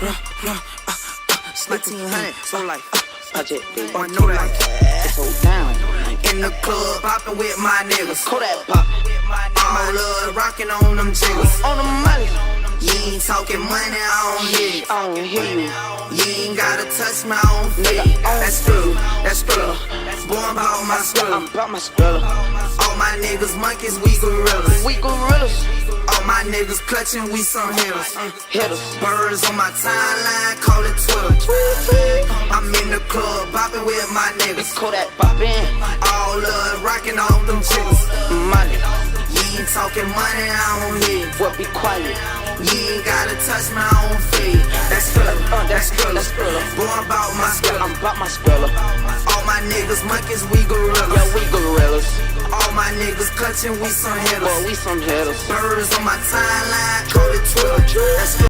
It's 1900, so like, Project B. I know that. It's hold down. In the club, poppin' with my niggas. Kodak pop. All love, rockin' on them jiggers. On the money. You ain't talking money, I don't hear you. I don't hear you. You ain't gotta touch my own feet. That's true, that's true. Born about my I'm skull. about my spell. All my niggas monkeys, we gorillas. We gorillas. All my niggas clutching, we some hitters. Hitters. Birds on my timeline, call it Twitter. I'm in the club, bopping with my niggas. Kodak poppin'. All love, rocking on them jiggers. Money. You ain't talking money, I don't hear. What be quiet? You ain't gotta touch my own feet. That's Thriller, that's Thriller. Born about my skull. I'm about my spell. All my niggas monkeys, we gorillas. Yeah, we gorillas. All my niggas clutching, we some hitters. Boy, we some hitters. Birds on my timeline, call it Twitter. That's